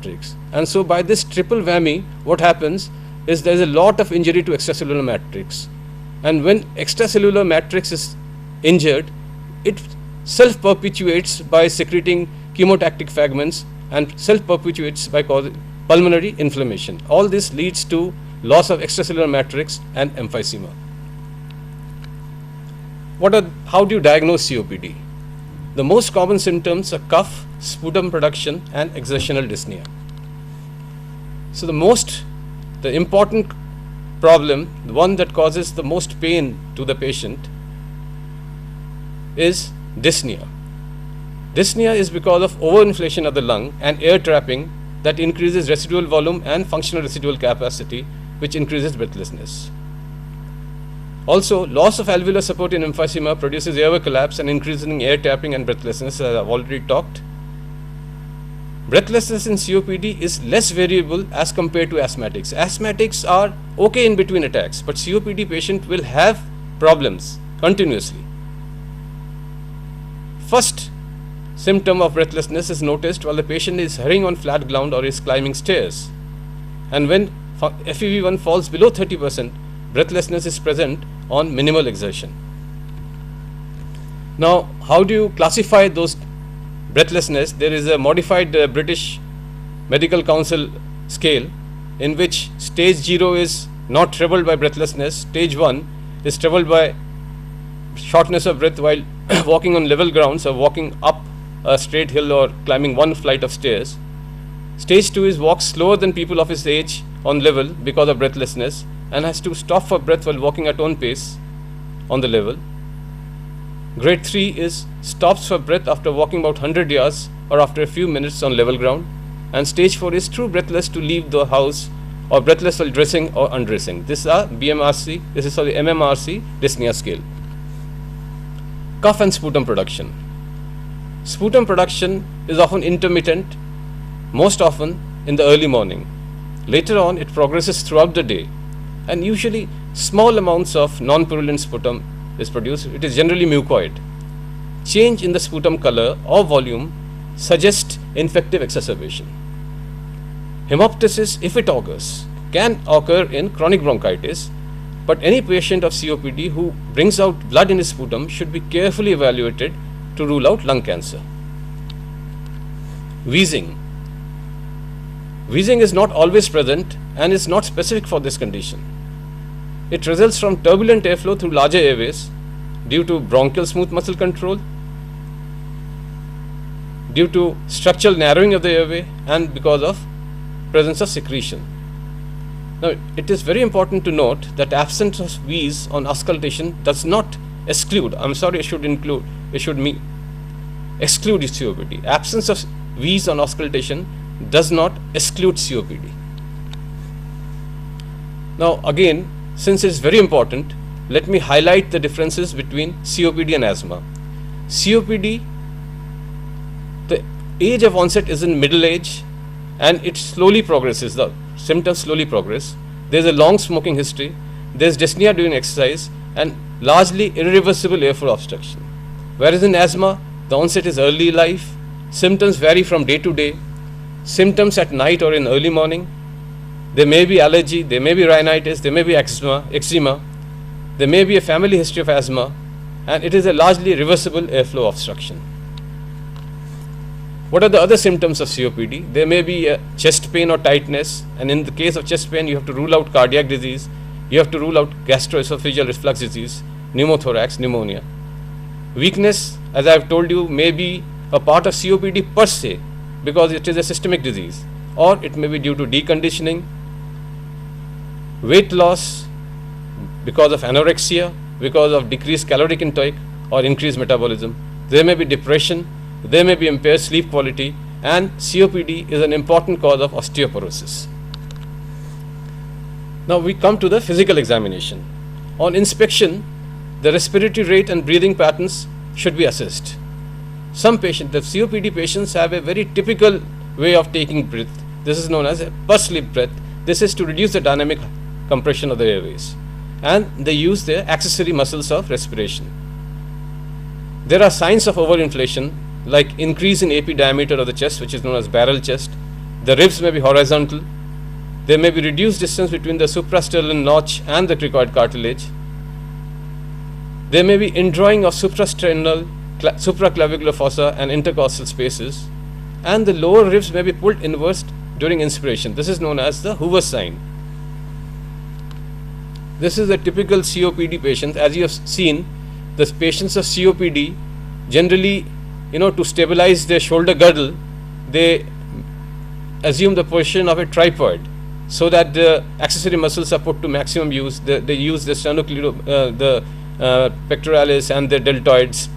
matrix. And so by this triple whammy, what happens is there is a lot of injury to extracellular matrix. And when extracellular matrix is injured, it self-perpetuates by secreting chemotactic fragments and self-perpetuates by causing pulmonary inflammation. All this leads to loss of extracellular matrix and emphysema. How do you diagnose COPD? The most common symptoms are cough, sputum production, and exertional dyspnea. So the important problem, the one that causes the most pain to the patient, is dyspnea. Dyspnea is because of overinflation of the lung and air trapping that increases residual volume and functional residual capacity, which increases breathlessness. Also, loss of alveolar support in emphysema produces airway collapse and increasing air tapping and breathlessness, as I have already talked. Breathlessness in COPD is less variable as compared to asthmatics. Asthmatics are okay in between attacks, but COPD patient will have problems continuously. First symptom of breathlessness is noticed while the patient is hurrying on flat ground or is climbing stairs. And when FEV1 falls below 30%, breathlessness is present on minimal exertion. Now, how do you classify those breathlessness? There is a modified British Medical Council scale in which stage 0 is not troubled by breathlessness, stage 1 is troubled by shortness of breath while walking on level grounds or walking up a straight hill or climbing one flight of stairs. Stage 2 is walks slower than people of his age on level because of breathlessness and has to stop for breath while walking at own pace on the level. Grade 3 is stops for breath after walking about 100 yards or after a few minutes on level ground. And stage 4 is true breathless to leave the house or breathless while dressing or undressing. This is MMRC dyspnea scale. Cough and sputum production. Sputum production is often intermittent, most often in the early morning. Later on, it progresses throughout the day, and usually small amounts of non-purulent sputum is produced. It is generally mucoid. Change in the sputum color or volume suggests infective exacerbation. Hemoptysis, if it occurs, can occur in chronic bronchitis, but any patient of COPD who brings out blood in his sputum should be carefully evaluated to rule out lung cancer. Wheezing. Wheezing is not always present and is not specific for this condition. It results from turbulent airflow through larger airways due to bronchial smooth muscle control, due to structural narrowing of the airway, and because of presence of secretion. Now, it is very important to note that absence of wheeze on auscultation does not exclude, exclude COPD. Absence of wheeze on auscultation does not exclude COPD. Now, again, since it is very important, let me highlight the differences between COPD and asthma. COPD, the age of onset is in middle age and it slowly progresses, the symptoms slowly progress. There is a long smoking history, there is dyspnea during exercise and largely irreversible airflow obstruction. Whereas in asthma, the onset is early life, symptoms vary from day to day, symptoms at night or in early morning. There may be allergy, there may be rhinitis, there may be eczema, there may be a family history of asthma, and it is a largely reversible airflow obstruction. What are the other symptoms of COPD? There may be a chest pain or tightness, and in the case of chest pain, you have to rule out cardiac disease, you have to rule out gastroesophageal reflux disease, pneumothorax, pneumonia. Weakness, as I have told you, may be a part of COPD per se because it is a systemic disease, or it may be due to deconditioning, weight loss because of anorexia, because of decreased caloric intake or increased metabolism. There may be depression, there may be impaired sleep quality, and COPD is an important cause of osteoporosis. Now we come to the physical examination. On inspection, the respiratory rate and breathing patterns should be assessed. Some patients, the COPD patients, have a very typical way of taking breath. This is known as a pursed-lip breath. This is to reduce the dynamic compression of the airways, and they use their accessory muscles of respiration. There are signs of overinflation like increase in AP diameter of the chest, which is known as barrel chest, The ribs may be horizontal. There may be reduced distance between the suprasternal notch and the cricoid cartilage. There may be indrawing of suprasternal, supraclavicular fossa and intercostal spaces, and the lower ribs may be pulled inwards during inspiration. This is known as the Hoover sign. This is a typical COPD patient. As you have seen, the patients of COPD generally, to stabilize their shoulder girdle, they assume the position of a tripod so that the accessory muscles are put to maximum use. They use the pectoralis and their deltoids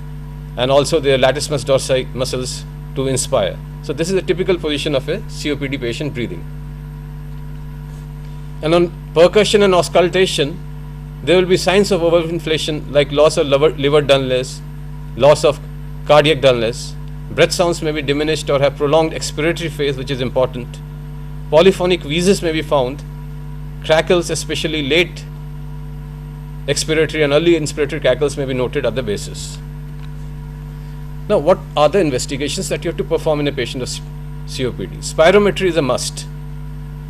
and also their latissimus dorsi muscles to inspire. So this is a typical position of a COPD patient breathing. And on percussion and auscultation, there will be signs of overinflation like loss of liver dullness, loss of cardiac dullness. Breath sounds may be diminished or have prolonged expiratory phase, which is important. Polyphonic wheezes may be found. Crackles, especially late expiratory and early inspiratory crackles, may be noted at the basis. Now, what are the investigations that you have to perform in a patient of COPD? Spirometry is a must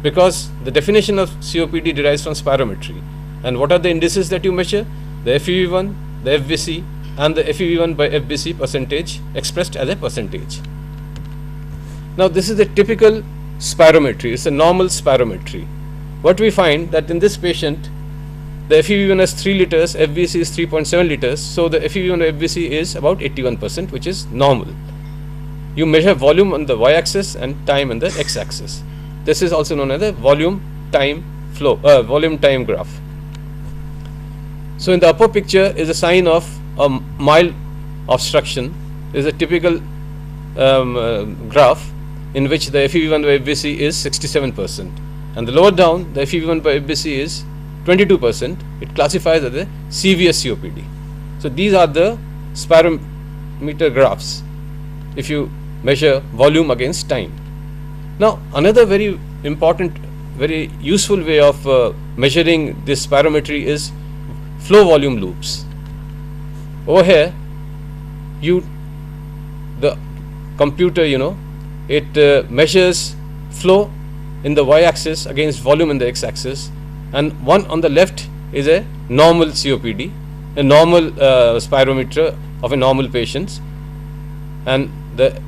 because the definition of COPD derives from spirometry. And what are the indices that you measure? The FEV1, the FVC, and the FEV1 by FVC percentage expressed as a percentage. Now, this is a typical spirometry. It's a normal spirometry. What we find that in this patient, the FEV1 is 3 liters, FVC is 3.7 liters. So the FEV1 by FVC is about 81%, which is normal. You measure volume on the y-axis and time on the x-axis. This is also known as the volume time graph. So in the upper picture is a sign of a mild obstruction. Is a typical graph in which the FEV1 by FVC is 67%, and the lower down the FEV1 by FVC is 22%. It classifies as a severe COPD. So these are the spirometer graphs if you measure volume against time. Now another very important, very useful way of measuring this spirometry is flow volume loops. Over here, the computer, it measures flow in the y-axis against volume in the x-axis, and one on the left is a normal COPD, a normal spirometer of a normal patient, and the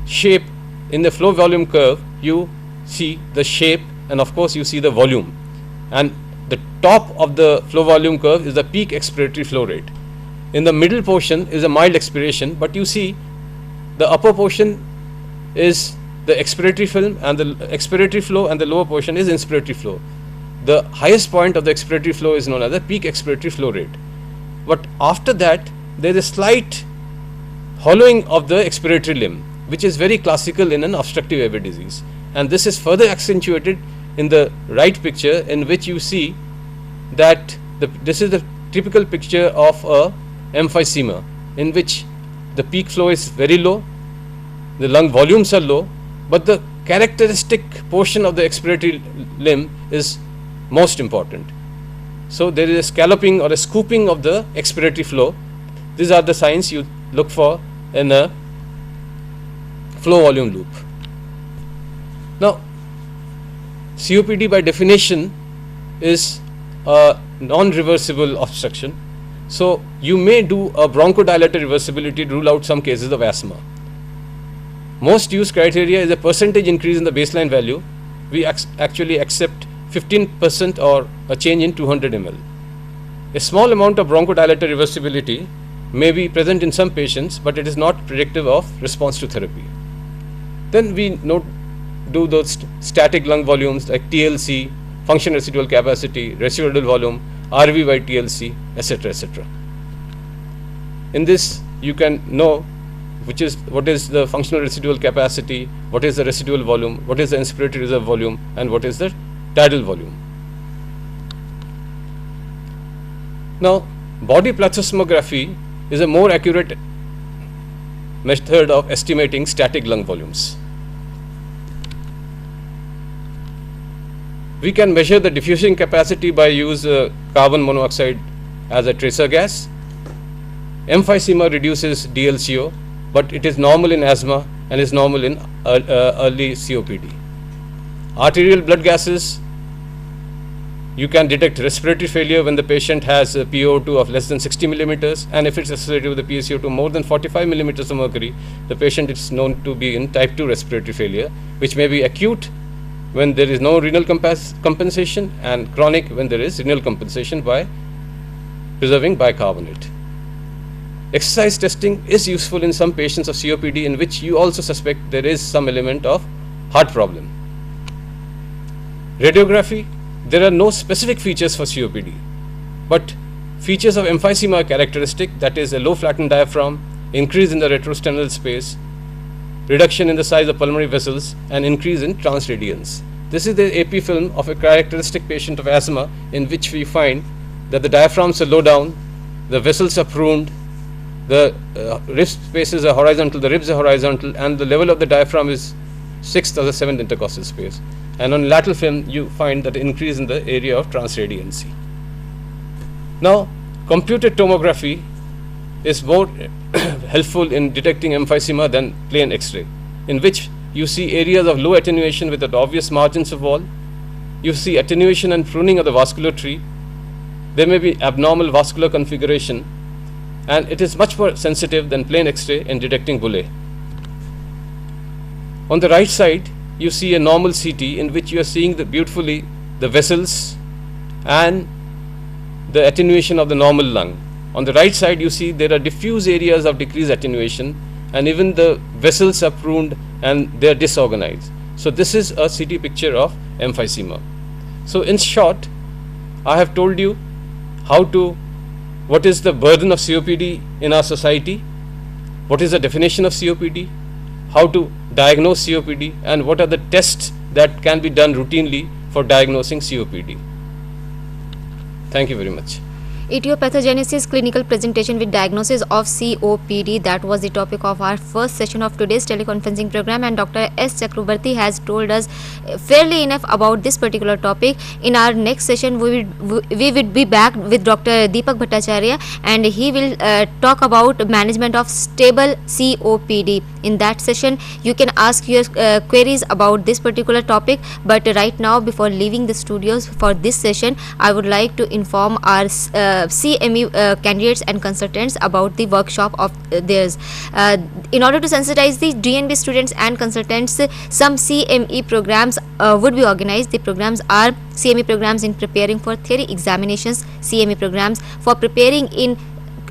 shape in the flow volume curve, you see the shape and of course you see the volume, and the top of the flow volume curve is the peak expiratory flow rate. In the middle portion is a mild expiration, but you see the upper portion is the expiratory film and the expiratory flow, and the lower portion is inspiratory flow. The highest point of the expiratory flow is known as the peak expiratory flow rate. But after that, there is a slight hollowing of the expiratory limb, which is very classical in an obstructive airway disease. And this is further accentuated in the right picture, in which you see that this is the typical picture of a emphysema, in which the peak flow is very low, the lung volumes are low, but the characteristic portion of the expiratory limb is most important. So there is a scalloping or a scooping of the expiratory flow. These are the signs you look for in a flow volume loop. Now, COPD by definition is a non-reversible obstruction. So you may do a bronchodilator reversibility to rule out some cases of asthma. Most used criteria is a percentage increase in the baseline value. We actually accept 15% or a change in 200 ml. A small amount of bronchodilator reversibility may be present in some patients, but it is not predictive of response to therapy. Then we do those static lung volumes like TLC, function residual capacity, residual volume, RV by TLC, etc., etc. In this, you can know what is the functional residual capacity, what is the residual volume, what is the inspiratory reserve volume, and what is the tidal volume. Now, body plastismography is a more accurate method of estimating static lung volumes. We can measure the diffusing capacity by use carbon monoxide as a tracer gas. Emphysema reduces DLCO, but it is normal in asthma and is normal in early COPD. Arterial blood gases, you can detect respiratory failure when the patient has a PO2 of less than 60 millimeters, and if it's associated with a PaCO2 more than 45 millimeters of mercury, the patient is known to be in type 2 respiratory failure, which may be acute when there is no renal compensation and chronic when there is renal compensation by preserving bicarbonate. Exercise testing is useful in some patients of COPD in which you also suspect there is some element of heart problem. Radiography, there are no specific features for COPD, but features of emphysema are characteristic, that is a low flattened diaphragm, increase in the retrosternal space, reduction in the size of pulmonary vessels, and increase in transradiance. This is the AP film of a characteristic patient of asthma in which we find that the diaphragms are low down, the vessels are pruned, the rib spaces are horizontal, the ribs are horizontal, and the level of the diaphragm is 6th or the 7th intercostal space. And on lateral film, you find that increase in the area of transradiancy. Now, computed tomography is more helpful in detecting emphysema than plain X-ray, in which you see areas of low attenuation with obvious margins of wall. You see attenuation and pruning of the vascular tree. There may be abnormal vascular configuration, and it is much more sensitive than plain X-ray in detecting bullae. On the right side, you see a normal CT in which you are seeing beautifully the vessels and the attenuation of the normal lung. On the right side, you see there are diffuse areas of decreased attenuation, and even the vessels are pruned and they are disorganized. So this is a CT picture of emphysema. So in short, I have told you what is the burden of COPD in our society, what is the definition of COPD, how to diagnose COPD, and what are the tests that can be done routinely for diagnosing COPD. Thank you very much. Etiopathogenesis clinical presentation with diagnosis of COPD. That was the topic of our first session of today's teleconferencing program, and Dr. S. Chakrabarti has told us fairly enough about this particular topic. In our next session, we would be back with Dr. Deepak Bhattacharya, and he will talk about management of stable COPD. In that session, you can ask your queries about this particular topic, but right now, before leaving the studios for this session, I would like to inform our CME candidates and consultants about the workshop of theirs. In order to sensitize the DNB students and consultants, some CME programs would be organized. The programs are CME programs in preparing for theory examinations, CME programs for preparing in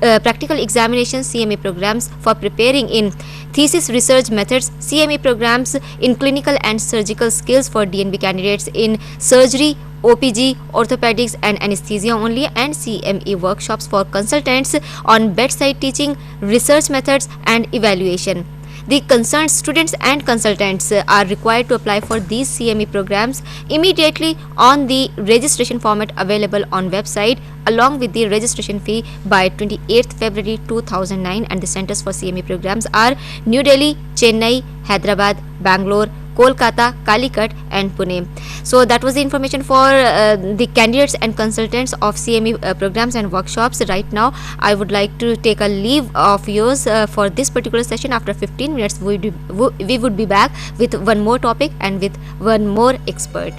practical examinations, CME programs for preparing in thesis research methods, CME programs in clinical and surgical skills for DNB candidates in surgery, OPG, orthopedics and anesthesia only, and CME workshops for consultants on bedside teaching, research methods and evaluation. The concerned students and consultants are required to apply for these CME programs immediately on the registration format available on website, along with the registration fee by 28th February 2009, and the centers for CME programs are New Delhi, Chennai, Hyderabad, Bangalore, Kolkata, Calicut and Pune. So that was the information for the candidates and consultants of CME programs and workshops. Right now, I would like to take a leave of yours for this particular session. After 15 minutes, we would be back with one more topic and with one more expert.